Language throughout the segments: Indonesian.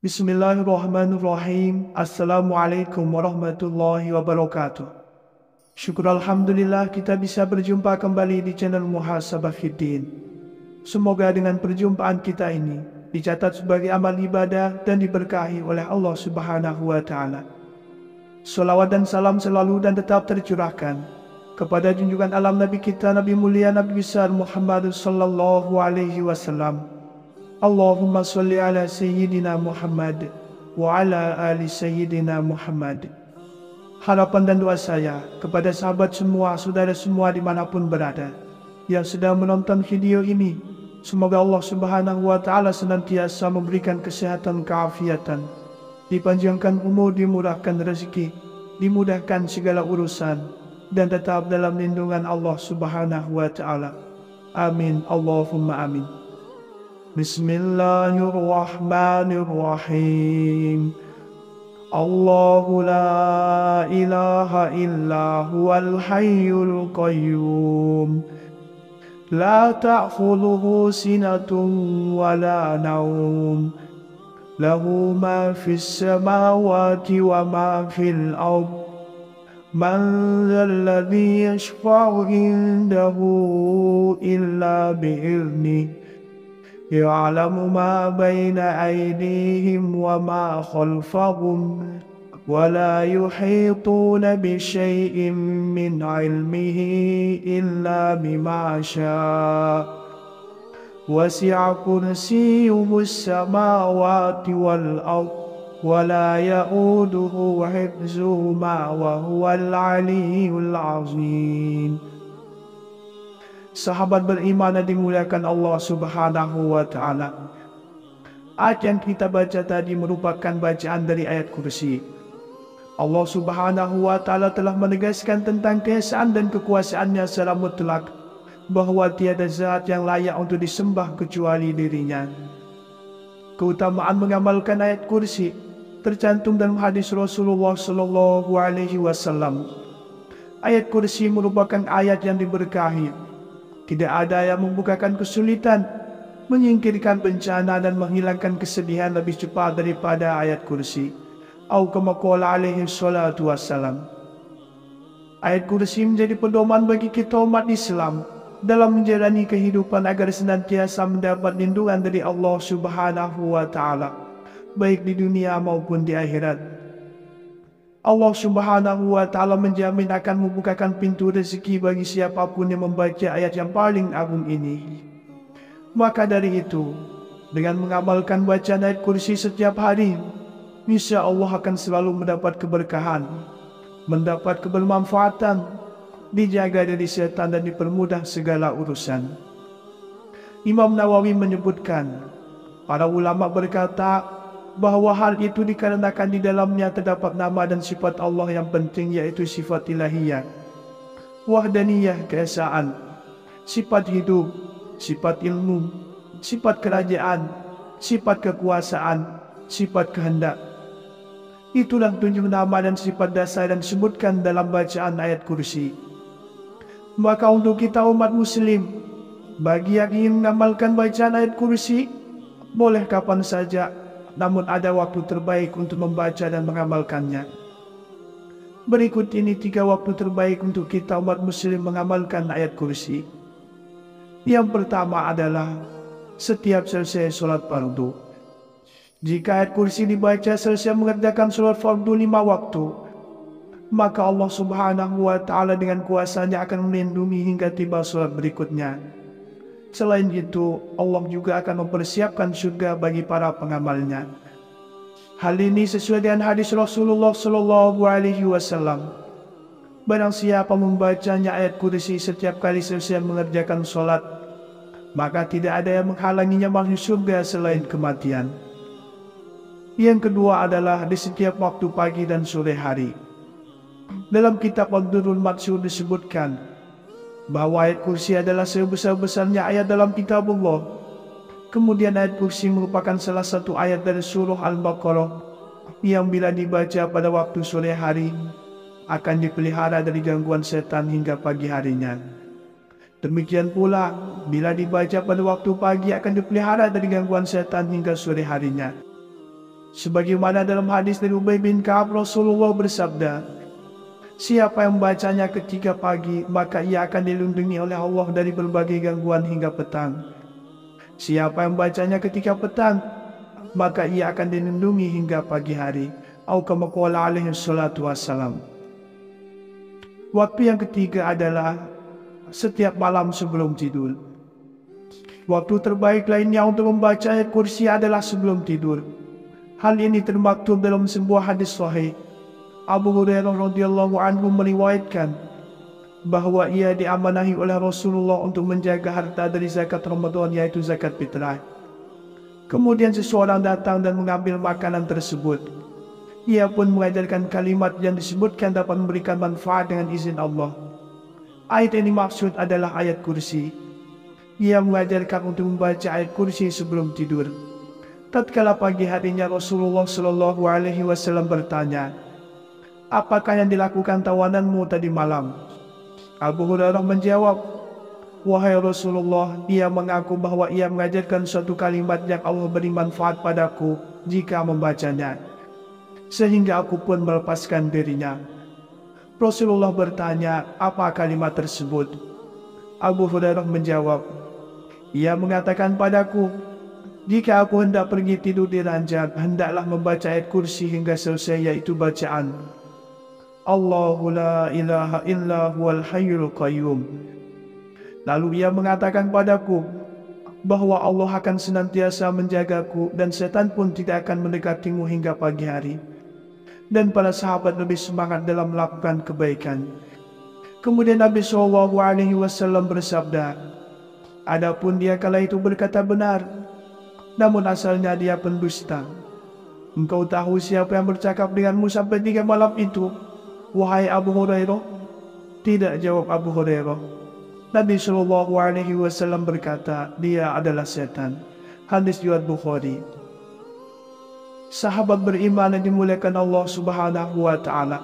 Bismillahirrahmanirrahim. Assalamualaikum warahmatullahi wabarakatuh. Syukur Alhamdulillah kita bisa berjumpa kembali di channel Muhasabah Fiddin. Semoga dengan perjumpaan kita ini dicatat sebagai amal ibadah dan diberkahi oleh Allah Subhanahu wa Ta'ala. Salawat dan salam selalu dan tetap tercurahkan kepada junjungan alam Nabi kita, Nabi mulia, Nabi besar Muhammad sallallahu alaihi wasallam. Allahumma salli ala Sayyidina Muhammad wa ala ali Sayyidina Muhammad. Harapan dan doa saya kepada sahabat semua, saudara semua dimanapun berada yang sedang menonton video ini, semoga Allah Subhanahu wa Ta'ala senantiasa memberikan kesehatan, keafiatan, dipanjangkan umur, dimurahkan rezeki, dimudahkan segala urusan, dan tetap dalam lindungan Allah Subhanahu wa Ta'ala. Amin. Allahumma amin. Bismillahirrahmanirrahim. Allahu la ilaha illa huwal hayyul qayyum. La ta'khudhuhu sinatun wa la nawm. Lahu ma fis samawati wa ma fil ardh. Man dzalladzi yashfa'u indahu illa bi'idhnihi. يعلم ما بين أيديهم وما خلفهم ولا يحيطون بشيء من علمه إلا بما شاء وسع كرسيه السماوات والأرض ولا يؤوده حفظهما وهو العلي العظيم. Sahabat beriman yang dimuliakan Allah Subhanahu wa Ta'ala, ayat yang kita baca tadi merupakan bacaan dari ayat kursi. Allah Subhanahu wa Ta'ala telah menegaskan tentang keesaan dan kekuasaannya secara mutlak, bahwa tiada zat yang layak untuk disembah kecuali dirinya. Keutamaan mengamalkan ayat kursi tercantum dalam hadis Rasulullah Sallallahu Alaihi Wasallam. Ayat kursi merupakan ayat yang diberkahi. Tidak ada yang membukakan kesulitan, menyingkirkan bencana dan menghilangkan kesedihan lebih cepat daripada ayat kursi. Au kama qala alaihi salatu wassalam. Ayat kursi menjadi pedoman bagi kita umat Islam dalam menjalani kehidupan agar senantiasa mendapat lindungan dari Allah Subhanahu wa Ta'ala, baik di dunia maupun di akhirat. Allah Subhanahu wa Ta'ala menjamin akan membukakan pintu rezeki bagi siapapun yang membaca ayat yang paling agung ini. Maka dari itu, dengan mengamalkan bacaan ayat kursi setiap hari, insya Allah akan selalu mendapat keberkahan, mendapat kebermanfaatan, dijaga dari setan dan dipermudah segala urusan. Imam Nawawi menyebutkan, para ulama berkata bahwa hal itu dikarenakan di dalamnya terdapat nama dan sifat Allah yang penting, yaitu sifat ilahiyah, wahdaniyah keesaan, sifat hidup, sifat ilmu, sifat kerajaan, sifat kekuasaan, sifat kehendak. Itulah tunjuk nama dan sifat dasar yang disebutkan dalam bacaan ayat kursi. Maka untuk kita umat muslim, bagi yang ingin mengamalkan bacaan ayat kursi, boleh kapan saja, namun ada waktu terbaik untuk membaca dan mengamalkannya. Berikut ini 3 waktu terbaik untuk kita umat muslim mengamalkan ayat kursi. Yang pertama adalah setiap selesai sholat fardu. Jika ayat kursi dibaca selesai mengerjakan sholat fardu 5 waktu, maka Allah Subhanahu wa Ta'ala dengan kuasanya akan melindungi hingga tiba sholat berikutnya. Selain itu, Allah juga akan mempersiapkan surga bagi para pengamalnya. Hal ini sesuai dengan hadis Rasulullah Sallallahu Alaihi Wasallam. Barang siapa membacanya ayat kursi setiap kali selesai mengerjakan sholat, maka tidak ada yang menghalanginya masuk surga selain kematian. Yang kedua adalah di setiap waktu pagi dan sore hari. Dalam kitab Ad-Durrul Mansur disebutkan bahwa ayat kursi adalah sebesar-besarnya ayat dalam kitab Allah. Kemudian ayat kursi merupakan salah satu ayat dari surah Al-Baqarah yang bila dibaca pada waktu sore hari akan dipelihara dari gangguan setan hingga pagi harinya. Demikian pula bila dibaca pada waktu pagi akan dipelihara dari gangguan setan hingga sore harinya. Sebagaimana dalam hadis dari Ubay bin Ka'ab, Rasulullah bersabda, siapa yang membacanya ketika pagi, maka ia akan dilindungi oleh Allah dari berbagai gangguan hingga petang. Siapa yang membacanya ketika petang, maka ia akan dilindungi hingga pagi hari. Atau kama qala alaihi salatu wassalam. Waktu yang ketiga adalah setiap malam sebelum tidur. Waktu terbaik lainnya untuk membaca ayat kursi adalah sebelum tidur. Hal ini termaktub dalam sebuah hadis sahih. Abu Hurairah radhiyallahu anhu meriwayatkan bahwa ia diamanahi oleh Rasulullah untuk menjaga harta dari zakat Ramadan, yaitu zakat fitrah. Kemudian seseorang datang dan mengambil makanan tersebut. Ia pun mengajarkan kalimat yang disebutkan dapat memberikan manfaat dengan izin Allah. Ayat yang dimaksud adalah ayat kursi. Ia mengajarkan untuk membaca ayat kursi sebelum tidur. Tatkala pagi harinya, Rasulullah Shallallahu Alaihi Wasallam bertanya, apakah yang dilakukan tawananmu tadi malam? Abu Hurairah menjawab, wahai Rasulullah, dia mengaku bahwa ia mengajarkan suatu kalimat yang Allah beri manfaat padaku jika membacanya, sehingga aku pun melepaskan dirinya. Rasulullah bertanya, apa kalimat tersebut? Abu Hurairah menjawab, ia mengatakan padaku, jika aku hendak pergi tidur di ranjang, hendaklah membaca ayat kursi hingga selesai, yaitu bacaan Allahu la ilaha illa huwal hayyul qayyum. Lalu ia mengatakan padaku bahwa Allah akan senantiasa menjagaku dan setan pun tidak akan mendekatimu hingga pagi hari. Dan para sahabat lebih semangat dalam melakukan kebaikan. Kemudian Nabi SAW bersabda, adapun dia kala itu berkata benar, namun asalnya dia pendusta. Engkau tahu siapa yang bercakap denganmu sampai 3 malam itu, wahai Abu Hurairah? Tidak, jawab Abu Hurairah. Nabi SAW berkata, dia adalah setan. Hadis riwayat Bukhari. Sahabat beriman yang dimuliakan Allah Subhanahu wa Ta'ala.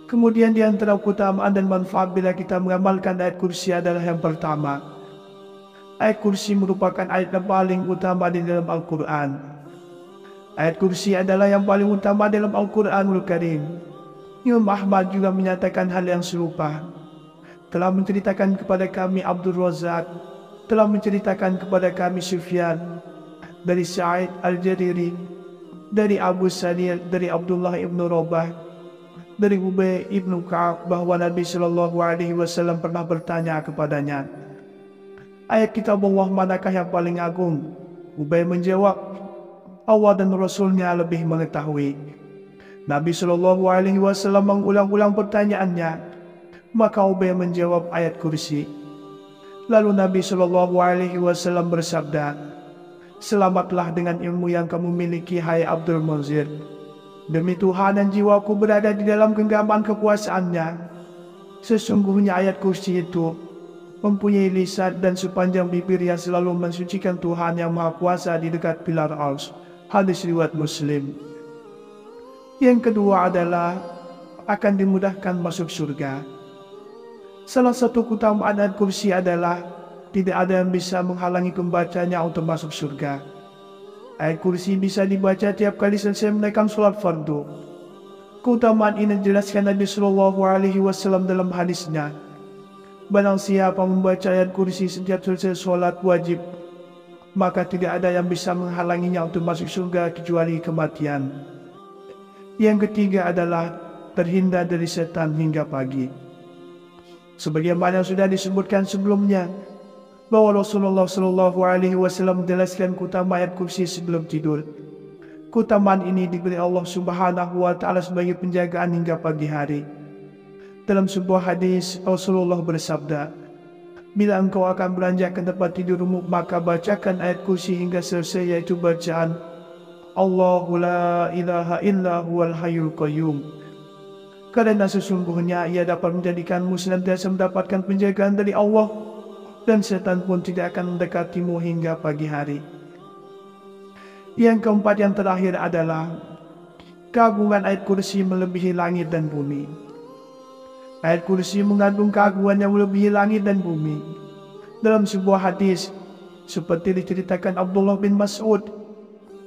Kemudian di antara keutamaan dan manfaat bila kita mengamalkan ayat kursi adalah yang pertama, ayat kursi merupakan ayat yang paling utama di dalam Al-Quran. Ayat kursi adalah yang paling utama dalam Al-Quranul Karim. Imam Ahmad juga menyatakan hal yang serupa. Telah menceritakan kepada kami Abdul Razak, telah menceritakan kepada kami Sufyan, dari Sa'id Al-Jariri, dari Abu Sadir, dari Abdullah ibn Rabah, dari Ubay ibn Ka'ab, bahwa Nabi Shallallahu Alaihi Wasallam pernah bertanya kepadanya, ayat kitab Allah manakah yang paling agung? Ubay menjawab, Allah dan Rasulnya lebih mengetahui. Nabi Shallallahu Alaihi Wasallam mengulang-ulang pertanyaannya, maka Ubay menjawab ayat kursi. Lalu Nabi Shallallahu Alaihi Wasallam bersabda, selamatlah dengan ilmu yang kamu miliki, hai Abdul Munzir. Demi Tuhan dan jiwaku berada di dalam genggaman kekuasaannya, sesungguhnya ayat kursi itu mempunyai lisan dan sepanjang bibir yang selalu mensucikan Tuhan yang Maha Kuasa di dekat pilar Arsy. Hadis riwayat Muslim. Yang kedua adalah akan dimudahkan masuk surga. Salah satu keutamaan ayat kursi adalah tidak ada yang bisa menghalangi pembacanya untuk masuk surga. Ayat kursi bisa dibaca tiap kali selesai menunaikan sholat fardu. Keutamaan ini dijelaskan Nabi Shallallahu Alaihi Wasallam dalam hadisnya. Barang siapa membaca ayat kursi setiap selesai sholat wajib, maka tidak ada yang bisa menghalanginya untuk masuk surga kecuali kematian. Yang ketiga adalah terhindar dari setan hingga pagi. Sebagaimana sudah disebutkan sebelumnya, bahwa Rasulullah Shallallahu Alaihi Wasallam menjelaskan keutamaan ayat kursi sebelum tidur. Keutamaan ini diberi Allah Subhanahu Wa Taala sebagai penjagaan hingga pagi hari. Dalam sebuah hadis, Rasulullah bersabda, bila engkau akan beranjak ke tempat tidurmu, maka bacakan ayat kursi hingga selesai, yaitu bacaan Allahu la ilaha illa huwal hayyul qayyum. Karena sesungguhnya ia dapat menjadikanmu senantiasa mendapatkan penjagaan dari Allah, dan setan pun tidak akan mendekatimu hingga pagi hari. Yang keempat, yang terakhir adalah keagungan ayat kursi melebihi langit dan bumi. Ayat kursi mengandung keagungan yang melebihi langit dan bumi. Dalam sebuah hadis, seperti diceritakan Abdullah bin Mas'ud,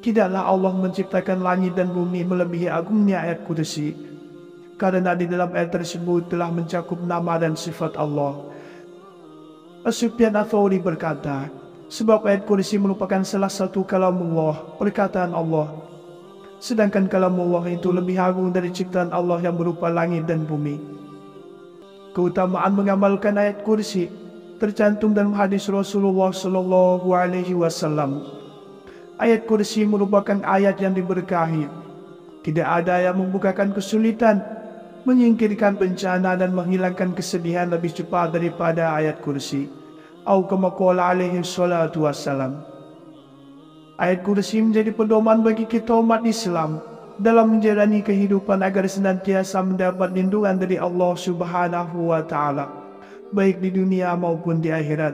Tidaklah Allah menciptakan langit dan bumi melebihi agungnya ayat kursi, karena di dalam ayat tersebut telah mencakup nama dan sifat Allah. As-Sufyan Ats-Tsauri berkata, sebab ayat kursi merupakan salah satu kalamullah, perkataan Allah. Sedangkan kalamullah itu lebih agung dari ciptaan Allah yang berupa langit dan bumi. Keutamaan mengamalkan ayat kursi tercantum dalam hadis Rasulullah SAW. Ayat kursi merupakan ayat yang diberkahi. Tidak ada yang membukakan kesulitan, menyingkirkan bencana dan menghilangkan kesedihan lebih cepat daripada ayat kursi. Atau kama qala alaihi salatu wassalam. Ayat kursi menjadi pedoman bagi kita umat Islam dalam menjalani kehidupan agar senantiasa mendapat lindungan dari Allah Subhanahu wa taala, baik di dunia maupun di akhirat.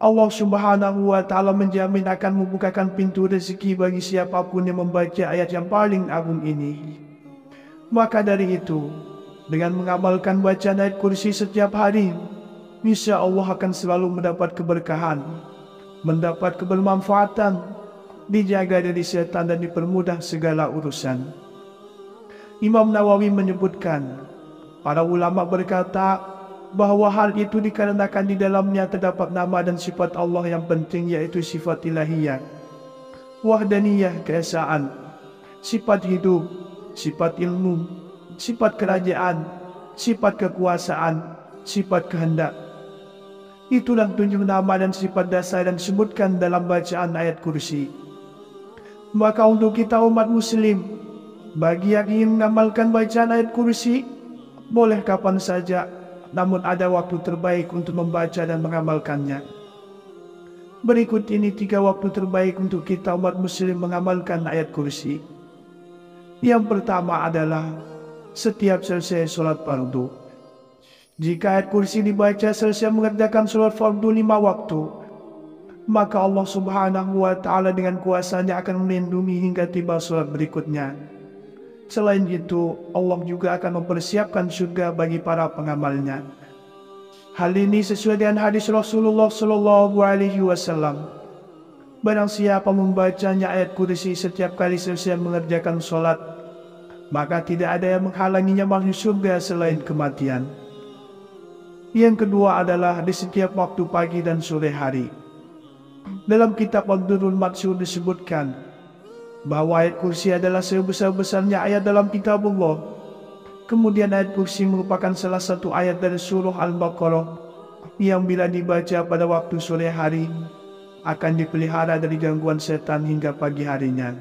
Allah Subhanahu wa taala menjamin akan membukakan pintu rezeki bagi siapapun yang membaca ayat yang paling agung ini. Maka dari itu, dengan mengamalkan bacaan ayat kursi setiap hari, insya Allah akan selalu mendapat keberkahan, mendapat kebermanfaatan, dijaga dari setan dan dipermudah segala urusan. Imam Nawawi menyebutkan, para ulama berkata bahwa hal itu dikarenakan di dalamnya terdapat nama dan sifat Allah yang penting, yaitu sifat ilahiyah, wahdaniyah keesaan, sifat hidup, sifat ilmu, sifat kerajaan, sifat kekuasaan, sifat kehendak. Itulah tunjuk nama dan sifat dasar yang disebutkan dalam bacaan ayat kursi. Maka untuk kita umat muslim, bagi yang ingin mengamalkan bacaan ayat kursi, boleh kapan saja, namun ada waktu terbaik untuk membaca dan mengamalkannya. Berikut ini 3 waktu terbaik untuk kita umat muslim mengamalkan ayat kursi. Yang pertama adalah setiap selesai sholat fardu. Jika ayat kursi dibaca selesai mengerjakan sholat fardu 5 waktu, maka Allah Subhanahu wa taala dengan kuasanya akan melindungi hingga tiba sholat berikutnya. Selain itu, Allah juga akan mempersiapkan surga bagi para pengamalnya. Hal ini sesuai dengan hadis Rasulullah SAW. Barang siapa membacanya ayat kursi setiap kali selesai mengerjakan sholat, maka tidak ada yang menghalanginya masuk surga selain kematian. Yang kedua adalah di setiap waktu pagi dan sore hari. Dalam kitab Ad-Durrul Mansur disebutkan bahwa ayat kursi adalah sebesar-besarnya ayat dalam kitabullah. Kemudian ayat kursi merupakan salah satu ayat dari surah Al-Baqarah yang bila dibaca pada waktu sore hari akan dipelihara dari gangguan setan hingga pagi harinya.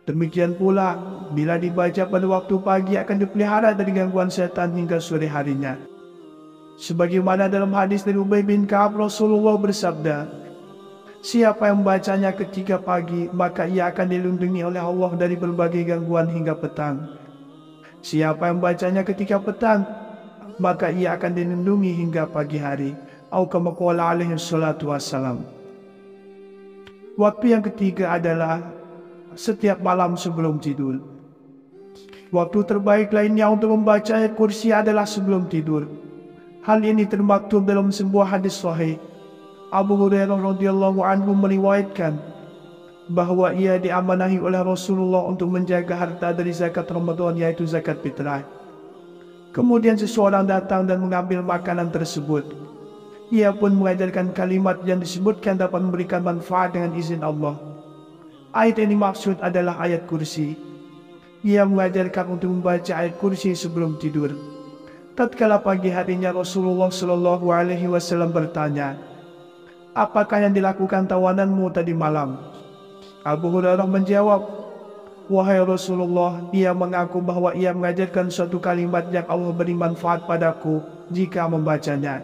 Demikian pula bila dibaca pada waktu pagi akan dipelihara dari gangguan setan hingga sore harinya. Sebagaimana dalam hadis dari Ubay bin Ka'ab, Rasulullah bersabda, siapa yang membacanya ketika pagi, maka ia akan dilindungi oleh Allah dari berbagai gangguan hingga petang. Siapa yang membacanya ketika petang, maka ia akan dilindungi hingga pagi hari. Atau kama qala alaihi salatu wassalam. Waktu yang ketiga adalah setiap malam sebelum tidur. Waktu terbaik lainnya untuk membaca ayat kursi adalah sebelum tidur. Hal ini termaktub dalam sebuah hadis sahih. Abu Hurairah radhiyallahu anhu meriwayatkan bahwa ia diamanahi oleh Rasulullah untuk menjaga harta dari zakat Ramadan, yaitu zakat fitrah. Kemudian seseorang datang dan mengambil makanan tersebut. Ia pun mengajarkan kalimat yang disebutkan dapat memberikan manfaat dengan izin Allah. Ayat yang dimaksud adalah ayat kursi. Ia mengajarkan untuk membaca ayat kursi sebelum tidur. Tatkala pagi harinya Rasulullah SAW bertanya, apakah yang dilakukan tawananmu tadi malam? Abu Hurairah menjawab, wahai Rasulullah, ia mengaku bahwa ia mengajarkan suatu kalimat yang Allah beri manfaat padaku jika membacanya,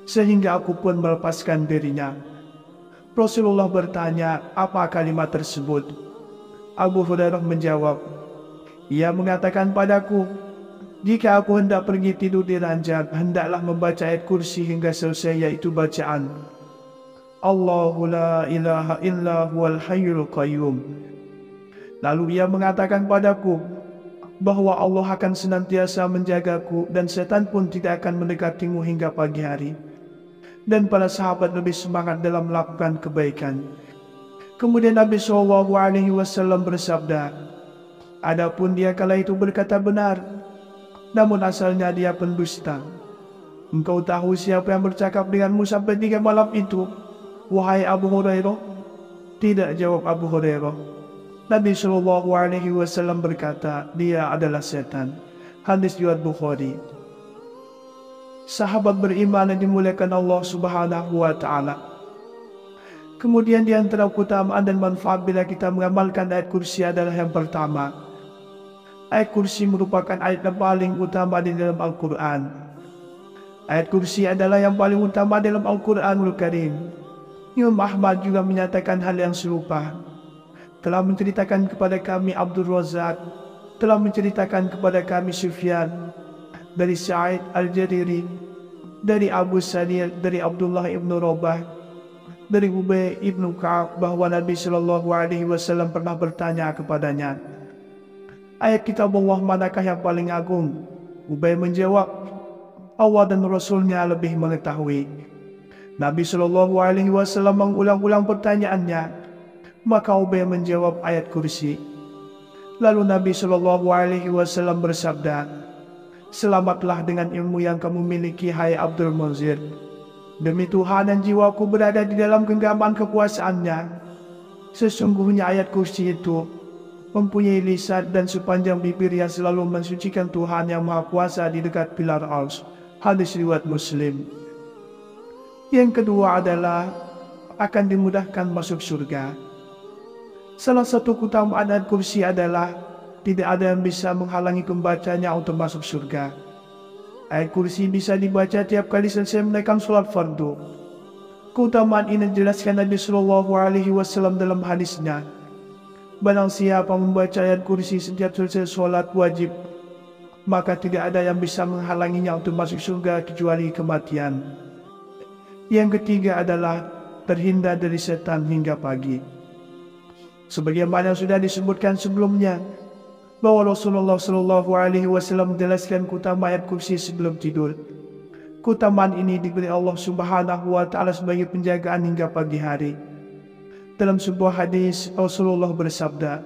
sehingga aku pun melepaskan dirinya. Rasulullah bertanya, apa kalimat tersebut? Abu Hurairah menjawab, ia mengatakan padaku, jika aku hendak pergi tidur di ranjang, hendaklah membaca ayat kursi hingga selesai, yaitu bacaan Allahu la ilaha illa huwal hayyul qayyum. Lalu ia mengatakan padaku bahwa Allah akan senantiasa menjagaku dan setan pun tidak akan mendekatimu hingga pagi hari. Dan para sahabat lebih semangat dalam melakukan kebaikan. Kemudian Nabi SAW bersabda, "Adapun dia kala itu berkata benar, namun asalnya dia pendusta. Engkau tahu siapa yang bercakap denganmu sampai 3 malam itu, wahai Abu Hurairah?" "Tidak," jawab Abu Hurairah. Nabi SAW berkata, "Dia adalah setan." Hadis riwayat Bukhari. Sahabat beriman yang dimuliakan Allah Subhanahu wa Ta'ala. Kemudian di antara keutamaan dan manfaat bila kita mengamalkan ayat kursi adalah yang pertama, ayat kursi merupakan ayat yang paling utama di dalam Al-Quran. Ayat kursi adalah yang paling utama dalam Al-Quranul Karim. Imam Ahmad juga menyatakan hal yang serupa. Telah menceritakan kepada kami Abdul Razak, telah menceritakan kepada kami Sufyan, dari Sa'id Al-Jariri, dari Abu Sadir, dari Abdullah ibn Rabah, dari Ubay ibn Ka'ab, bahwa Nabi SAW pernah bertanya kepadanya, "Ayat kitab Allah manakah yang paling agung?" Ubay menjawab, "Allah dan Rasulnya lebih mengetahui." Nabi SAW mengulang-ulang pertanyaannya, maka Ubay menjawab, "Ayat kursi." Lalu Nabi SAW bersabda, "Selamatlah dengan ilmu yang kamu miliki, hai Abdul Munzir. Demi Tuhan yang jiwaku berada di dalam genggaman kekuasaannya, sesungguhnya ayat kursi itu mempunyai lisan dan sepanjang bibir yang selalu mensucikan Tuhan yang Maha Kuasa di dekat pilar Arsy." Hadis riwayat Muslim. Yang kedua adalah akan dimudahkan masuk surga. Salah satu keutamaan ayat kursi adalah tidak ada yang bisa menghalangi pembacanya untuk masuk surga. Ayat kursi bisa dibaca tiap kali selesai menaikkan sholat fardu. Keutamaan ini dijelaskan Nabi SAW dalam hadisnya, "Barang siapa membaca ayat kursi setiap selesai sholat wajib, maka tidak ada yang bisa menghalanginya untuk masuk surga kecuali kematian." Yang ketiga adalah terhindar dari setan hingga pagi. Sebagaimana sudah disebutkan sebelumnya, bahwa Rasulullah SAW menjelaskan keutamaan ayat kursi sebelum tidur. Keutamaan ini diberi Allah Subhanahu wa Ta'ala sebagai penjagaan hingga pagi hari. Dalam sebuah hadis, Rasulullah bersabda,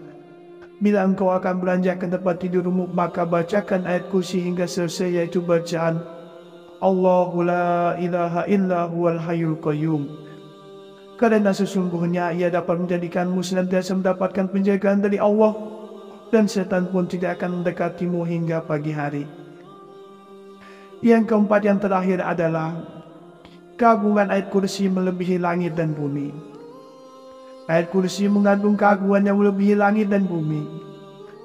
"Bila engkau akan beranjak ke tempat tidurmu, maka bacakan ayat kursi hingga selesai, yaitu bacaan Allahu la ilaha illa huwal hayyul qayyum. Karena sesungguhnya ia dapat menjadikanmu senantiasa mendapatkan penjagaan dari Allah, dan setan pun tidak akan mendekatimu hingga pagi hari." Yang keempat, yang terakhir adalah keagungan ayat kursi melebihi langit dan bumi. Ayat kursi mengandung keagungan yang melebihi langit dan bumi.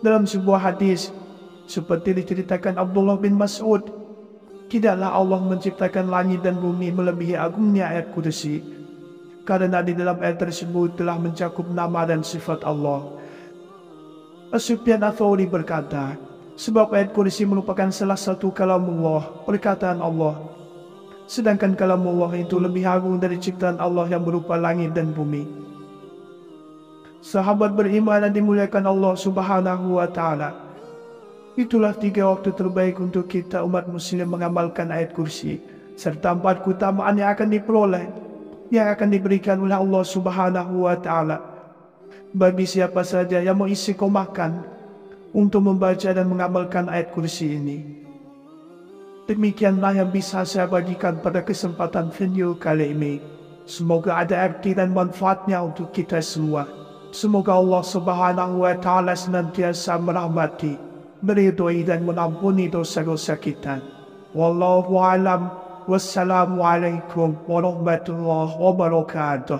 Dalam sebuah hadis, seperti diceritakan Abdullah bin Mas'ud, tidaklah Allah menciptakan langit dan bumi melebihi agungnya ayat kursi, karena di dalam ayat tersebut telah mencakup nama dan sifat Allah. Sufyan Ats-Tsauri berkata, sebab ayat kursi merupakan salah satu kalamullah, perkataan Allah, sedangkan kalamullah itu lebih agung dari ciptaan Allah yang berupa langit dan bumi. Sahabat beriman yang dimuliakan Allah Subhanahu wa Ta'ala, itulah 3 waktu terbaik untuk kita umat muslim mengamalkan ayat kursi, serta 4 keutamaan yang akan diperoleh, yang akan diberikan oleh Allah Subhanahu wa Ta'ala bagi siapa saja yang mengistiqomahkan untuk membaca dan mengamalkan ayat kursi ini. Demikianlah yang bisa saya bagikan pada kesempatan video kali ini. Semoga ada arti dan manfaatnya untuk kita semua. Semoga Allah Subhanahu wa Ta'ala senantiasa merahmati, meridhoi dan mengampuni dosa-dosa kita. Wallahu a'lam. Wassalamualaikum warahmatullahi wabarakatuh.